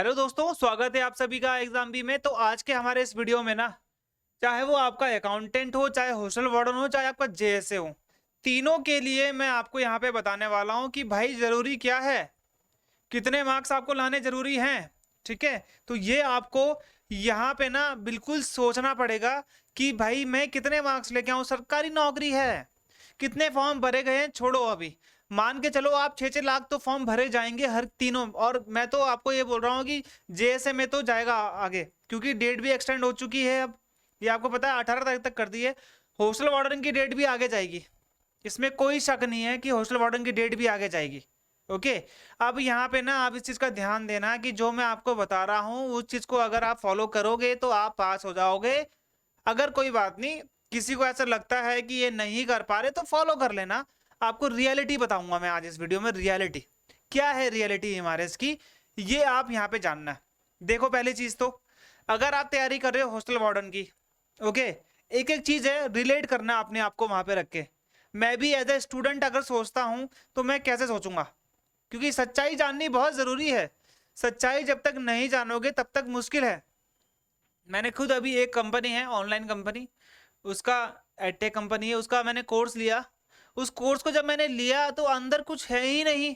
Hello दोस्तों, स्वागत है आप सभी का एग्जाम बी में। तो आज के हमारे इस वीडियो में ना, चाहे वो आपका अकाउंटेंट हो, चाहे हॉस्टल वार्डन हो, चाहे आपका जेएसए हो, तीनों के लिए मैं आपको यहाँ पे बताने वाला हूँ कि भाई जरूरी क्या है, कितने मार्क्स आपको लाने जरूरी हैं। ठीक है, तो ये आपको यहाँ पे ना बिल्कुल सोचना पड़ेगा कि भाई मैं कितने मार्क्स लेके आऊँ। सरकारी नौकरी है, कितने फॉर्म भरे गए हैं छोड़ो। अभी मान के चलो आप 6-6 लाख तो फॉर्म भरे जाएंगे हर तीनों। और मैं तो आपको ये बोल रहा हूँ कि जेएसए में तो जाएगा आगे, क्योंकि डेट भी एक्सटेंड हो चुकी है। अब ये आपको पता है 18 तारीख तक कर दी है। हॉस्टल वार्डन की डेट भी आगे जाएगी, इसमें कोई शक नहीं है कि हॉस्टल वार्डन की डेट भी आगे जाएगी। ओके, अब यहाँ पे ना आप इस चीज का ध्यान देना कि जो मैं आपको बता रहा हूँ उस चीज को अगर आप फॉलो करोगे तो आप पास हो जाओगे। अगर कोई बात नहीं, किसी को ऐसा लगता है कि ये नहीं कर पा रहे तो फॉलो कर लेना। आपको रियलिटी बताऊंगा मैं आज इस वीडियो में। रियलिटी क्या है, रियलिटी हमारे इसकी, ये आप यहाँ पे जानना है। देखो पहली चीज तो, अगर आप तैयारी कर रहे हो हॉस्टल वार्डन की, ओके, एक एक चीज है रिलेट करना अपने आप को वहां पे रख के। मैं भी एज ए स्टूडेंट अगर सोचता हूं तो मैं कैसे सोचूंगा, क्योंकि सच्चाई जाननी बहुत जरूरी है। सच्चाई जब तक नहीं जानोगे तब तक मुश्किल है। मैंने खुद अभी एक कंपनी है ऑनलाइन कंपनी, उसका एडटेक कंपनी है, उसका मैंने कोर्स लिया। उस कोर्स को जब मैंने लिया तो अंदर कुछ है ही नहीं।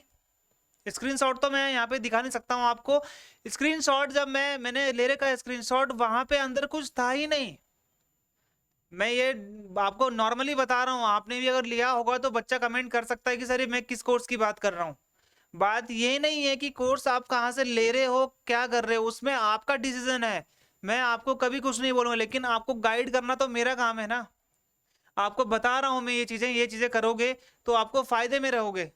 स्क्रीनशॉट तो मैं यहाँ पे दिखा नहीं सकता हूँ आपको। स्क्रीनशॉट जब मैंने ले रखा स्क्रीनशॉट, वहां पे अंदर कुछ था ही नहीं। मैं ये आपको नॉर्मली बता रहा हूँ, आपने भी अगर लिया होगा तो बच्चा कमेंट कर सकता है कि सर ये मैं किस कोर्स की बात कर रहा हूँ। बात ये नहीं है कि कोर्स आप कहाँ से ले रहे हो, क्या कर रहे हो, उसमें आपका डिसीजन है। मैं आपको कभी कुछ नहीं बोलूंगा, लेकिन आपको गाइड करना तो मेरा काम है ना। आपको बता रहा हूं मैं ये चीजें करोगे तो आपको फायदे में रहोगे।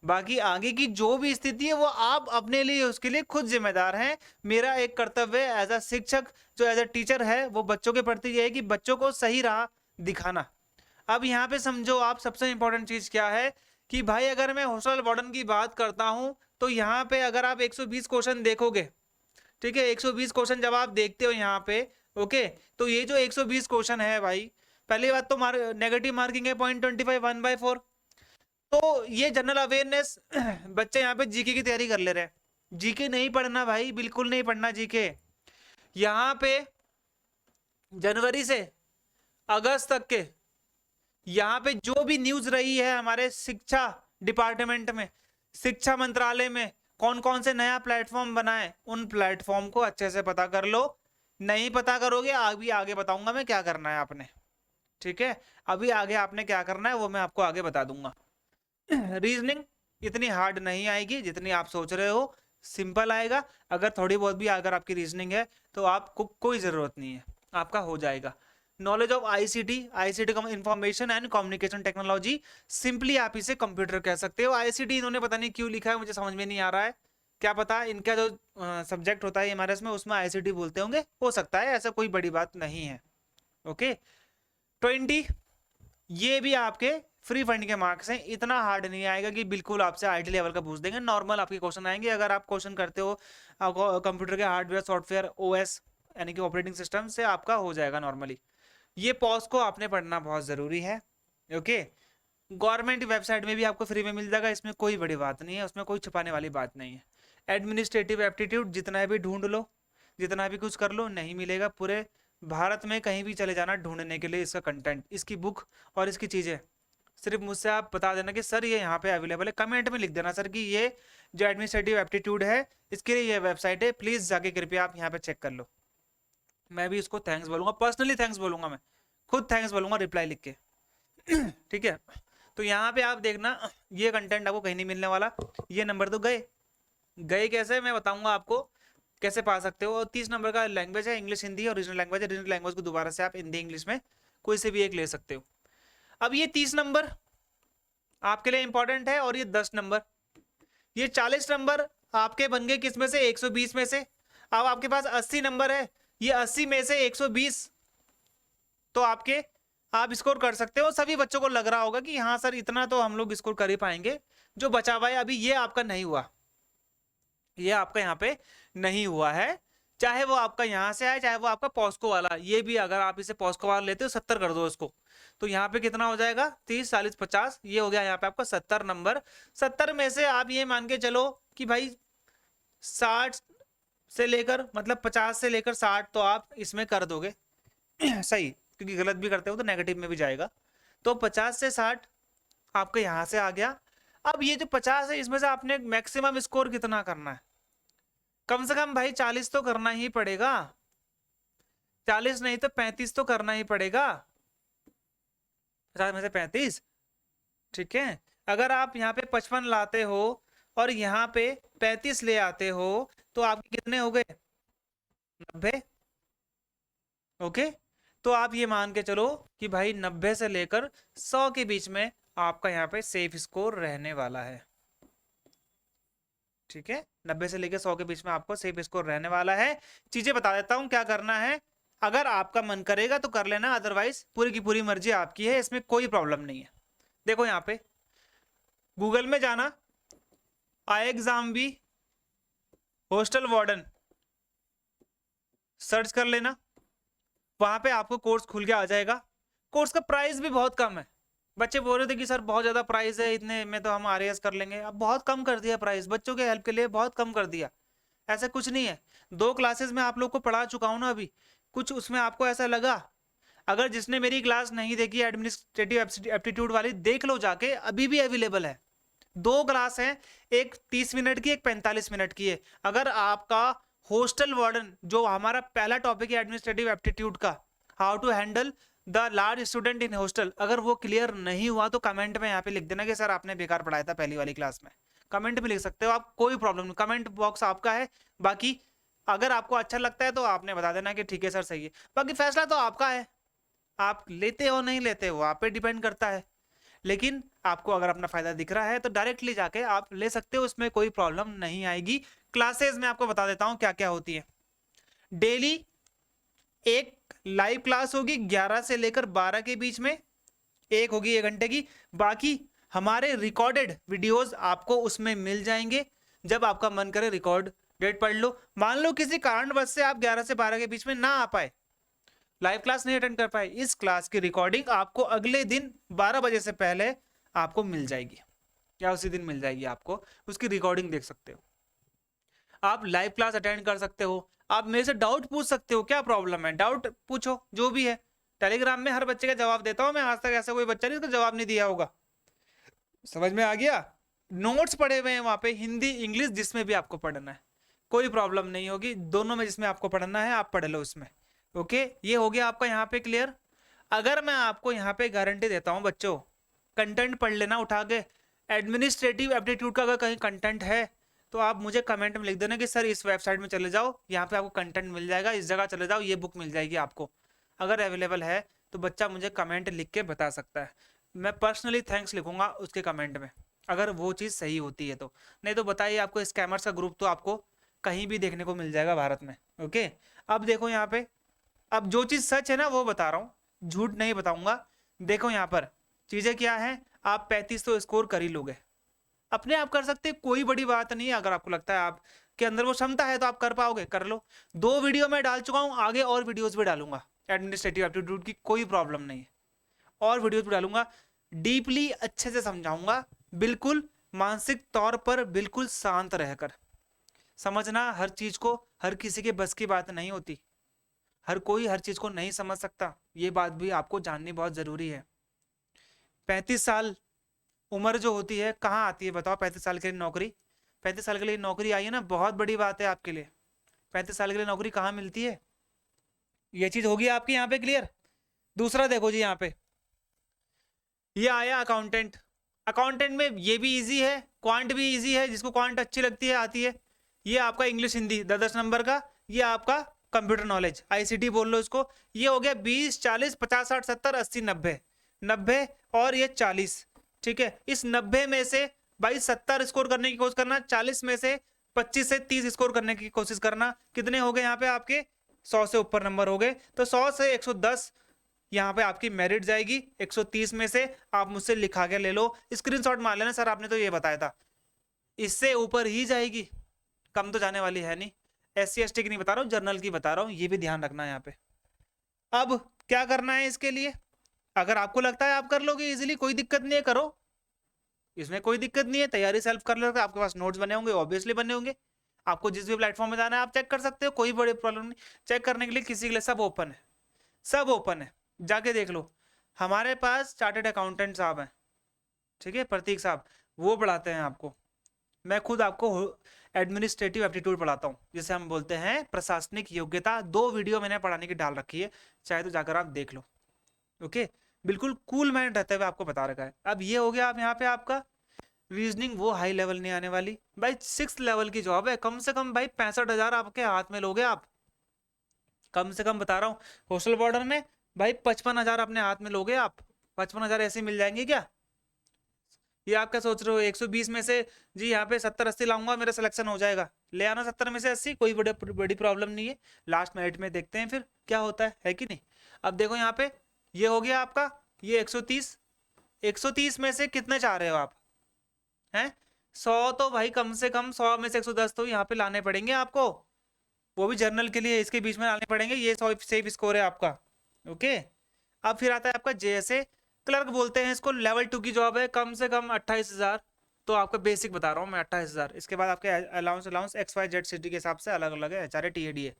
बाकी आगे की जो भी स्थिति है वो आप अपने लिए, उसके लिए खुद जिम्मेदार हैं। मेरा एक कर्तव्य एज अ शिक्षक, जो एज अ टीचर है, वो बच्चों के प्रति ये है कि बच्चों को सही राह दिखाना। अब यहाँ पे समझो आप, सबसे इंपॉर्टेंट चीज क्या है कि भाई अगर मैं हॉस्टल वार्डन की बात करता हूं तो यहाँ पे अगर आप 120 क्वेश्चन देखोगे, ठीक है, 120 क्वेश्चन जब आप देखते हो यहाँ पे, ओके, तो ये जो 120 क्वेश्चन है भाई, पहली बात तो नेगेटिव मार्किंग है 0.25 1/4। तो ये जनरल अवेयरनेस बच्चे यहाँ पे जीके की तैयारी कर ले रहे हैं। जीके नहीं पढ़ना भाई, बिल्कुल नहीं पढ़ना जीके। यहाँ पे जनवरी से अगस्त तक के यहाँ पे जो भी न्यूज रही है हमारे शिक्षा डिपार्टमेंट में, शिक्षा मंत्रालय में, कौन कौन से नया प्लेटफॉर्म बनाए, उन प्लेटफॉर्म को अच्छे से पता कर लो। नहीं पता करोगे, अभी आगे बताऊंगा मैं क्या करना है आपने। ठीक है, अभी आगे आपने क्या करना है वो मैं आपको आगे बता दूंगा। रीजनिंग इतनी हार्ड नहीं आएगी जितनी आप सोच रहे हो, सिंपल आएगा। अगर थोड़ी बहुत भी अगर आपकी रीजनिंग है तो आपको कोई ज़रूरत नहीं है, आपका हो जाएगा। Knowledge of ICT, ICT information and communication technology, simply आप इसे कंप्यूटर कह सकते हो। आईसीटी इन्होंने पता नहीं क्यों लिखा है, मुझे समझ में नहीं आ रहा है। क्या पता इनका जो सब्जेक्ट होता है हमारे इसमें, उसमें आईसीटी बोलते होंगे, हो सकता है, ऐसा कोई बड़ी बात नहीं है। ओके, 20 ये भी आपके फ्री फंड के मार्क्स हैं, इतना हार्ड नहीं आएगा कि बिल्कुल आपसे आईटी लेवल का पूछ देंगे। नॉर्मल आपके क्वेश्चन आएंगे अगर आप क्वेश्चन करते हो कंप्यूटर के हार्डवेयर सॉफ्टवेयर ओएस यानी कि ऑपरेटिंग सिस्टम से, आपका हो जाएगा नॉर्मली। ये पॉज को आपने पढ़ना बहुत जरूरी है। ओके, गवर्नमेंट वेबसाइट में भी आपको फ्री में मिल जाएगा, इसमें कोई बड़ी बात नहीं है, उसमें कोई छुपाने वाली बात नहीं है। एडमिनिस्ट्रेटिव एप्टीट्यूड जितना भी ढूंढ लो, जितना भी कुछ कर लो, नहीं मिलेगा। पूरे भारत में कहीं भी चले जाना ढूंढने के लिए इसका कंटेंट, इसकी बुक और इसकी चीज़ें, सिर्फ मुझसे आप बता देना कि सर ये यहाँ पे अवेलेबल है। कमेंट में लिख देना सर कि ये जो एडमिनिस्ट्रेटिव एप्टीट्यूड है इसके लिए ये वेबसाइट है, प्लीज़ जाके कृपया आप यहाँ पे चेक कर लो। मैं भी इसको थैंक्स बोलूँगा, पर्सनली थैंक्स बोलूँगा, मैं खुद थैंक्स बोलूँगा रिप्लाई लिख के। ठीक है, तो यहाँ पे आप देखना, ये कंटेंट आपको कहीं नहीं मिलने वाला। ये नंबर तो गए गए कैसे, मैं बताऊंगा आपको कैसे पा सकते हो। और 30 नंबर का लैंग्वेज है, इंग्लिश हिंदी और रीजनल लैंग्वेज है। रीजनल लैंग्वेज को दोबारा से आप हिंदी इंग्लिश में कोई से भी एक ले सकते हो। अब ये 30 नंबर आपके लिए इंपॉर्टेंट है, और ये 10 नंबर, ये 40 नंबर आपके बन गए किस में से, 120 में से। अब आपके पास 80 नंबर है, ये 80 में से 120 तो आपके आप स्कोर कर सकते हो। सभी बच्चों को लग रहा होगा कि हाँ सर इतना तो हम लोग स्कोर कर ही पाएंगे। जो बचा हुआ है अभी, ये आपका नहीं हुआ, ये आपका यहाँ पे नहीं हुआ है। चाहे वो आपका यहाँ से आए, चाहे वो आपका पॉस्को वाला, ये भी अगर आप इसे पॉस्को वाला लेते हो 70 कर दो इसको, तो यहाँ पे कितना हो जाएगा, 30 40 50, ये हो गया यहाँ पे आपका 70 नंबर। 70 में से आप ये मान के चलो कि भाई 60 से लेकर मतलब 50 से लेकर 60 तो आप इसमें कर दोगे सही, क्योंकि गलत भी करते हो तो नेगेटिव में भी जाएगा। तो 50 से 60 आपके यहां से आ गया। अब ये जो 50 है इसमें से आपने मैक्सिमम स्कोर कितना करना है? कम से कम भाई 40 तो करना ही पड़ेगा, 40 नहीं तो 35 तो करना ही पड़ेगा, 50 में से 35। ठीक है, अगर आप यहाँ पे 55 लाते हो और यहाँ पे 35 ले आते हो तो आपके कितने हो गए? 90। ओके, तो आप ये मान के चलो कि भाई 90 से लेकर 100 के बीच में आपका यहाँ पे सेफ स्कोर रहने वाला है। ठीक है, 90 से लेकर 100 के बीच में आपको सेफ स्कोर रहने वाला है। चीजें बता देता हूं क्या करना है, अगर आपका मन करेगा तो कर लेना, अदरवाइज पूरी की पूरी मर्जी आपकी है, इसमें कोई प्रॉब्लम नहीं है। देखो यहाँ पे गूगल में जाना, iExamB हॉस्टल वार्डन सर्च कर लेना, वहां पे आपको कोर्स खुल के आ जाएगा। कोर्स का प्राइस भी बहुत कम है। बच्चे बोल रहे थे कि सर बहुत ज्यादा प्राइस है, इतने में तो हम आरएएस कर लेंगे। अब बहुत कम कर दिया प्राइस, बच्चों के हेल्प के लिए बहुत कम कर दिया। ऐसा कुछ नहीं है, 2 क्लासेस में आप लोग को पढ़ा चुका हूं ना अभी, कुछ उसमें आपको ऐसा लगा? अगर जिसने मेरी क्लास नहीं देखी एडमिनिस्ट्रेटिव एप्टीट्यूड वाली, देख लो जाके, अभी भी अवेलेबल है। 2 क्लास हैं, एक 30 मिनट की, एक 45 मिनट की है। अगर आपका हॉस्टल वार्डन, जो हमारा पहला टॉपिक है एडमिनिस्ट्रेटिव एप्टीट्यूड का, how to handle the large student in hostel, अगर वो क्लियर नहीं हुआ तो कमेंट में यहाँ पे लिख देना कि सर आपने बेकार पढ़ाया था पहली वाली क्लास में। कमेंट में लिख सकते हो आप, कोई प्रॉब्लम नहीं, कमेंट बॉक्स आपका है। बाकी अगर आपको अच्छा लगता है तो आपने बता देना कि ठीक है सर सही है, बाकी फैसला तो आपका है, आप लेते हो नहीं लेते हो आप पे डिपेंड करता है। लेकिन आपको अगर अपना फायदा दिख रहा है तो डायरेक्टली जाके आप ले सकते हो, इसमें कोई प्रॉब्लम नहीं आएगी। क्लासेस में आपको बता देता हूं क्या क्या होती है। डेली एक लाइव क्लास होगी 11 से लेकर 12 के बीच में, एक होगी 1 घंटे की। बाकी हमारे रिकॉर्डेड वीडियोस आपको उसमें मिल जाएंगे, जब आपका मन करे रिकॉर्ड डेट पढ़ लो। मान लो किसी कारणवश से आप 11 से 12 के बीच में ना आ पाए, लाइव क्लास नहीं अटेंड कर पाए, इस क्लास की रिकॉर्डिंग आपको अगले दिन 12 बजे से पहले आपको मिल जाएगी, या उसी दिन मिल जाएगी, आपको उसकी रिकॉर्डिंग देख सकते हो। आप लाइव क्लास अटेंड कर सकते हो, आप मेरे से डाउट पूछ सकते हो, क्या प्रॉब्लम है डाउट पूछो जो भी है। टेलीग्राम में हर बच्चे का जवाब देता हूं मैं, आज तक ऐसा कोई बच्चा नहीं उसका जवाब नहीं दिया होगा। समझ में आ गया? नोट्स पढ़े हुए हैं वहां पे, हिंदी इंग्लिश जिसमें भी आपको पढ़ना है, कोई प्रॉब्लम नहीं होगी, दोनों में जिसमें आपको पढ़ना है आप पढ़ लो उसमें। ओके, ये हो गया आपका यहाँ पे क्लियर। अगर मैं आपको यहाँ पे गारंटी देता हूँ बच्चों, कंटेंट पढ़ लेना उठा के, एडमिनिस्ट्रेटिव एप्टीट्यूड का अगर कहीं कंटेंट है तो आप मुझे कमेंट में लिख देना कि सर इस वेबसाइट में चले जाओ, यहाँ पे आपको कंटेंट मिल जाएगा, इस जगह चले जाओ, ये बुक मिल जाएगी आपको। अगर अवेलेबल है तो बच्चा मुझे कमेंट लिख के बता सकता है, मैं पर्सनली थैंक्स लिखूंगा उसके कमेंट में, अगर वो चीज़ सही होती है तो। नहीं तो बताइए, आपको स्कैमर्स का ग्रुप तो आपको कहीं भी देखने को मिल जाएगा भारत में। ओके, अब देखो यहाँ पे, अब जो चीज़ सच है ना वो बता रहा हूँ, झूठ नहीं बताऊंगा। देखो यहाँ पर चीज़ें क्या है, आप 35 तो स्कोर कर ही लोगे, अपने आप कर सकते, कोई बड़ी बात नहीं है। अगर आपको लगता है आपके अंदर वो क्षमता है तो आप कर पाओगे, कर लो। 2 वीडियो मैं डाल चुका हूँ, आगे और वीडियोस भी डालूंगा एडमिनिस्ट्रेटिव एप्टीट्यूड की, कोई प्रॉब्लम नहीं है, और वीडियोस भी डालूंगा, डीपली अच्छे से समझाऊंगा, बिल्कुल मानसिक तौर पर बिल्कुल शांत रहकर समझना। हर चीज को, हर किसी के बस की बात नहीं होती, हर कोई हर चीज को नहीं समझ सकता, ये बात भी आपको जाननी बहुत जरूरी है। 35 साल उम्र जो होती है कहाँ आती है बताओ? 35 साल के लिए नौकरी, 35 साल के लिए नौकरी आई है ना, बहुत बड़ी बात है आपके लिए। 35 साल के लिए नौकरी कहाँ मिलती है, ये चीज होगी आपकी यहाँ पे क्लियर। दूसरा देखो जी, यहाँ पे ये आया अकाउंटेंट। अकाउंटेंट में ये भी इजी है, क्वांट भी इजी है, जिसको क्वांट अच्छी लगती है आती है। ये आपका इंग्लिश हिंदी 10-10 नंबर का, ये आपका कंप्यूटर नॉलेज आईसीटी बोल लो इसको। ये हो गया 20 40 50 60 70 80 90 90 और ये 40। ठीक है, इस 90 में से भाई 70 स्कोर करने की कोशिश करना, 40 में से 25 से 30 स्कोर करने की कोशिश करना। कितने हो गए यहाँ पे आपके? 100 से ऊपर नंबर हो गए, तो 100 से 110 यहाँ पे आपकी मेरिट जाएगी। 130 में से आप मुझसे लिखा के ले लो, स्क्रीनशॉट मार लेना, सर आपने तो ये बताया था। इससे ऊपर ही जाएगी, कम तो जाने वाली है नहीं। SC ST की नहीं बता रहा हूँ, जनरल की बता रहा हूँ, ये भी ध्यान रखना है यहाँ पे। अब क्या करना है इसके लिए, अगर आपको लगता है आप कर लोगे इजीली, कोई दिक्कत नहीं है, करो, इसमें कोई दिक्कत नहीं है, तैयारी सेल्फ कर लोगे, आपके पास नोट्स बने होंगे, ऑब्वियसली बने होंगे। आपको जिस भी प्लेटफॉर्म में जाना है आप चेक कर सकते हो, कोई बड़ी प्रॉब्लम नहीं। चेक करने के लिए किसी के लिए सब ओपन है, सब ओपन है, जाके देख लो। हमारे पास चार्टर्ड अकाउंटेंट साहब हैं, ठीक है, प्रतीक साहब, वो पढ़ाते हैं आपको। मैं खुद आपको एडमिनिस्ट्रेटिव एप्टीट्यूड पढ़ाता हूँ, जिसे हम बोलते हैं प्रशासनिक योग्यता। 2 वीडियो मैंने पढ़ाने की डाल रखी है, चाहे तो जाकर आप देख लो। ओके, बिल्कुल कूल मैंने रहते हुए आपको बता रखा है। अब ये हो गया, आप यहाँ पे आपका रीजनिंग वो हाई लेवल नहीं आने वाली भाई, 6th लेवल की जॉब है। कम से कम भाई 65,000 आपके हाथ में लोगे आप, कम से कम बता रहा हूँ। हॉस्टल बॉर्डर में भाई 55,000 अपने हाथ में लोगे आप। 55,000 ऐसे मिल जाएंगे क्या? ये आप क्या सोच रहे हो 120 में से जी यहाँ पे 70-80 लाऊंगा मेरा सिलेक्शन हो जाएगा? ले आना 70 में से 80, कोई बड़ी प्रॉब्लम नहीं है। लास्ट मिनट में देखते हैं फिर क्या होता है कि नहीं। अब देखो यहाँ पे ये हो गया आपका, ये 130, 130 में से कितने चाह रहे हो आप हैं? 100 तो भाई कम से कम 100 में से 110 तो यहाँ पे लाने पड़ेंगे आपको, वो भी जर्नल के लिए इसके बीच में लाने पड़ेंगे। ये 100 सेफ स्कोर है आपका। ओके, अब फिर आता है आपका जेएसए क्लर्क बोलते हैं इसको, लेवल 2 की जॉब है, कम से कम 28,000। तो आपका बेसिक बता रहा हूँ मैं, 28,000। इसके बाद आपके अलाउंस अलाउंस XYZ सिटी के हिसाब से अलग अलग है, HRA TAD है।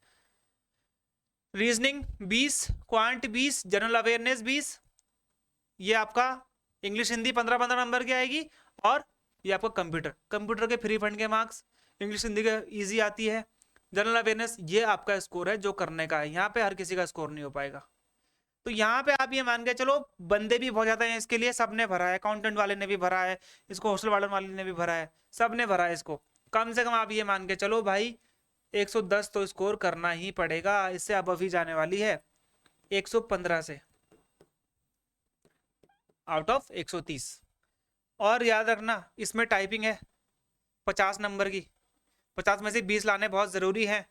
रीजनिंग 20, क्वांट 20, जनरल अवेयरनेस 20, ये आपका इंग्लिश हिंदी 15-15 नंबर की आएगी। और ये आपका कंप्यूटर के फ्री फंड के मार्क्स, इंग्लिश हिंदी के ईजी आती है। जनरल अवेयरनेस ये आपका स्कोर है जो करने का है, यहाँ पे हर किसी का स्कोर नहीं हो पाएगा। तो यहाँ पे आप ये मान के चलो बंदे भी बहुत ज्यादा हैं इसके लिए, सबने भरा है, अकाउंटेंट वाले ने भी भरा है इसको, हॉस्टल वार्डन वाले ने भी भरा है, सबने भरा है इसको। कम से कम आप ये मान के चलो भाई 110 तो स्कोर करना ही पड़ेगा, इससे अब अभी जाने वाली है 115 से आउट ऑफ 130। और याद रखना इसमें टाइपिंग है 50 नंबर की, 50 में से 20 लाने बहुत जरूरी है।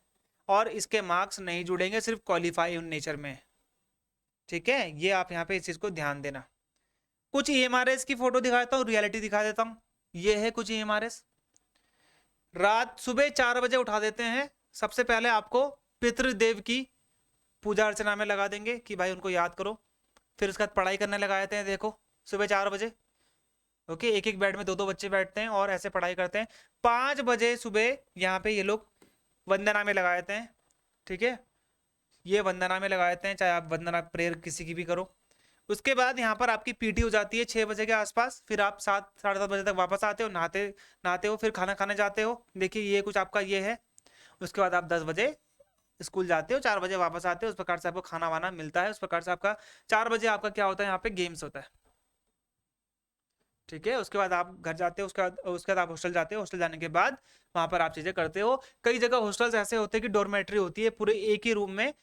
और इसके मार्क्स नहीं जुड़ेंगे, सिर्फ क्वालिफाई नेचर में, ठीक है। ये आप यहाँ पे इस चीज को ध्यान देना। कुछ EMRS की फोटो दिखा देता हूँ, रियलिटी दिखा देता हूँ। ये है कुछ EMRS। रात सुबह 4 बजे उठा देते हैं, सबसे पहले आपको पितृदेव की पूजा अर्चना में लगा देंगे कि भाई उनको याद करो। फिर उसके बाद पढ़ाई करने लगा देते हैं, देखो सुबह 4 बजे। ओके, एक एक बेड में 2-2 बच्चे बैठते हैं और ऐसे पढ़ाई करते हैं। 5 बजे सुबह यहाँ पे ये लोग वंदना में लगा देते हैं, ठीक है। ये वंदना में लगा देते हैं, चाहे आप वंदना प्रेयर किसी की भी करो। उसके बाद यहाँ पर आपकी पीटी हो जाती है 6 बजे के आसपास। फिर आप 7-7:30 बजे तक वापस आते हो, नहाते हो, फिर खाना खाने जाते हो। देखिए ये कुछ आपका ये है। उसके बाद आप 10 बजे स्कूल जाते हो, 4 बजे वापस आते हो। उस प्रकार से आपको खाना वाना मिलता है। उस प्रकार से आपका 4 बजे आपका क्या होता है, यहाँ पे गेम्स होता है, ठीक है। उसके बाद आप घर जाते हो, उसके बाद आप हॉस्टल जाते हो। हॉस्टल जाने के बाद वहां पर आप चीजें करते हो। कई जगह हॉस्टल्स ऐसे होते हैं कि डॉर्मेट्री होती है, पूरे एक ही रूम में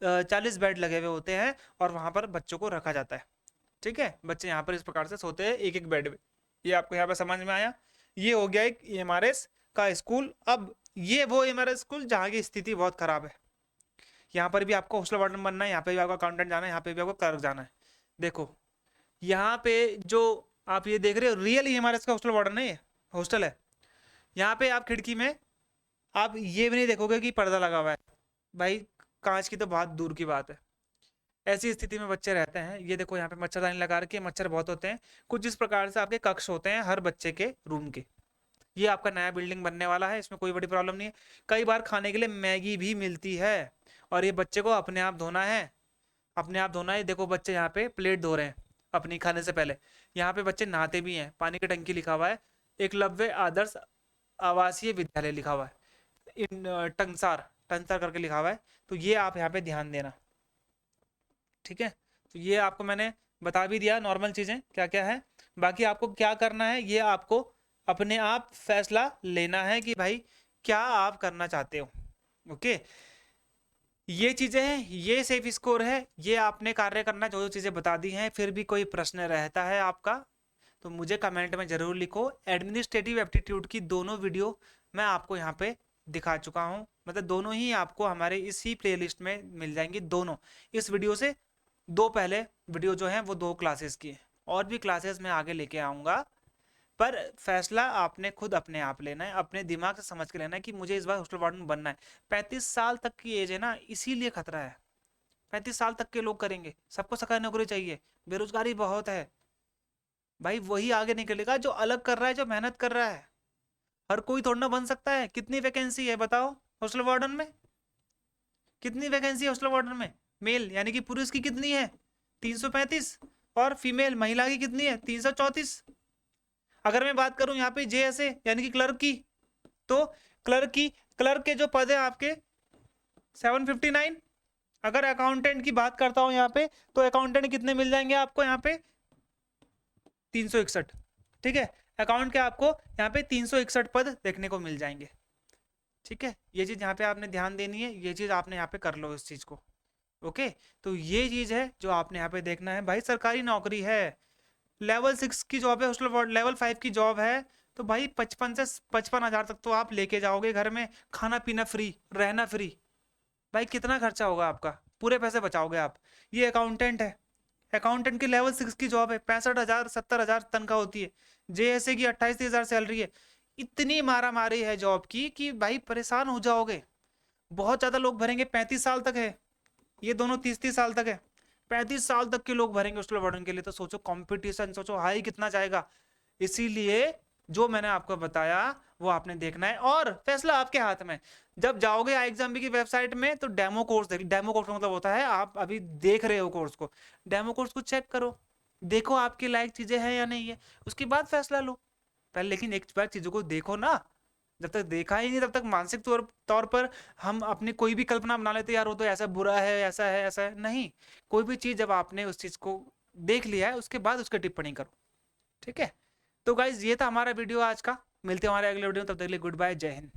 40 बेड लगे हुए होते हैं और वहां पर बच्चों को रखा जाता है, ठीक है। बच्चे यहाँ पर इस प्रकार से सोते हैं एक एक बेड में। ये आपको यहाँ पर समझ में आया। ये हो गया एक EMRS का स्कूल। अब ये वो EMRS स्कूल जहाँ की स्थिति बहुत खराब है। यहाँ पर भी आपको हॉस्टल वार्डन बनना है, यहाँ पे भी आपको अकाउंटेंट जाना है, यहाँ पे भी आपको क्लर्क जाना है। देखो यहाँ पे जो आप ये देख रहे हो रियल EMRS का हॉस्टल वार्डन है, ये हॉस्टल है। यहाँ पे आप खिड़की में आप ये भी नहीं देखोगे कि पर्दा लगा हुआ है, भाई कांच की तो बहुत दूर की बात है। ऐसी स्थिति में बच्चे रहते हैं। ये देखो यहाँ पे मच्छरदानी लगा रखी है, मच्छर बहुत होते हैं। कुछ इस प्रकार से आपके कक्ष होते हैं हर बच्चे के रूम के। ये आपका नया बिल्डिंग बनने वाला है, इसमें कोई बड़ी प्रॉब्लम नहीं है। कई बार खाने के लिए मैगी भी मिलती है और ये बच्चे को अपने आप धोना है, अपने आप धोना है। देखो बच्चे यहाँ पे प्लेट धो रहे हैं अपनी खाने से पहले। यहाँ पे बच्चे नहाते भी हैं, पानी की टंकी लिखा हुआ है, एकलव्य आदर्श आवासीय विद्यालय लिखा हुआ है, इन टंगसार टंगसार करके लिखा हुआ है। तो ये आप यहाँ पे ध्यान देना, ठीक है। तो ये आपको मैंने बता भी दिया नॉर्मल चीजें क्या क्या है। बाकी आपको क्या करना है ये आपको अपने आप फैसला लेना है कि भाई क्या आप करना चाहते हो। ओके, ये चीजें हैं, ये सेफ स्कोर है, ये आपने कार्य करना जो जो चीजें बता दी हैं। फिर भी कोई प्रश्न रहता है आपका तो मुझे कमेंट में जरूर लिखो। एडमिनिस्ट्रेटिव एप्टीट्यूड की दोनों वीडियो मैं आपको यहाँ पे दिखा चुका हूँ, मतलब दोनों ही आपको हमारे इसी प्लेलिस्ट में मिल जाएंगी। दोनों इस वीडियो से 2 पहले वीडियो जो है वो 2 क्लासेस की है, और भी क्लासेस मैं आगे लेके आऊँगा। पर फैसला आपने खुद अपने आप लेना है, अपने दिमाग से समझ के लेना है कि मुझे इस बार हॉस्टल वार्डन बनना है। 35 साल तक की एज है ना, इसीलिए खतरा है। 35 साल तक के लोग करेंगे, सबको सरकारी नौकरी चाहिए, बेरोजगारी बहुत है। भाई वही आगे निकलेगा जो अलग कर रहा है, जो मेहनत कर रहा है। हर कोई थोड़ा ना बन सकता है। कितनी वैकेंसी है बताओ हॉस्टल वार्डन में, कितनी वैकेंसी है हॉस्टल वार्डन में? मेल यानी कि पुरुष की कितनी है 335, और फीमेल महिला की कितनी है 334। अगर मैं बात करूं यहाँ पे जेएसए यानी कि क्लर्क की, तो क्लर्क के जो पद है आपके 759। अगर अकाउंटेंट की बात करता हूं यहाँ पे, तो अकाउंटेंट कितने मिल जाएंगे आपको यहाँ पे 361। ठीक है, अकाउंट के आपको यहाँ पे 361 पद देखने को मिल जाएंगे। ठीक है, ये चीज यहाँ पे आपने ध्यान देनी है, ये चीज आपने यहाँ पे कर लो इस चीज को। ओके, तो ये चीज है जो आपने यहाँ पे देखना है भाई। सरकारी नौकरी है, लेवल 6 की जॉब है, हॉस्टल वार्ड लेवल 5 की जॉब है, तो भाई 55 से 55 हजार तक तो आप लेके जाओगे घर में, खाना पीना फ्री, रहना फ्री। भाई कितना खर्चा होगा आपका, पूरे पैसे बचाओगे आप। ये अकाउंटेंट है, अकाउंटेंट की लेवल 6 की जॉब है, 65 हजार 70 हजार तनख्वाह होती है। जेएसए की 28,000 सैलरी है। इतनी मारा मारी है जॉब की कि भाई परेशान हो जाओगे। बहुत ज्यादा लोग भरेंगे, 35 साल तक है, ये दोनों 30-30 साल तक है। 35 साल तक के लोग भरेंगे हॉस्टल वार्डन के लिए, तो सोचो कंपटीशन, सोचो हाई कितना जाएगा। इसीलिए जो मैंने आपको बताया वो आपने देखना है, और फैसला आपके हाथ में। जब जाओगे iExamB की वेबसाइट में तो डेमो कोर्स देख, डेमो कोर्स का मतलब होता है आप अभी देख रहे हो कोर्स को, डेमो कोर्स को चेक करो, देखो आपके लायक चीजें हैं या नहीं है, उसके बाद फैसला लो। पहले लेकिन एक बार चीजों को देखो ना, जब तक देखा ही नहीं तब तक मानसिक तौर पर हम अपनी कोई भी कल्पना बना लेते यार वो तो ऐसा बुरा है, ऐसा है, ऐसा है। नहीं, कोई भी चीज जब आपने उस चीज को देख लिया है उसके बाद उसकी टिप्पणी करो। ठीक है, तो गाइज ये था हमारा वीडियो आज का। मिलते हैं हमारे अगले वीडियो में, तब तक के लिए गुड बाय, जय हिंद।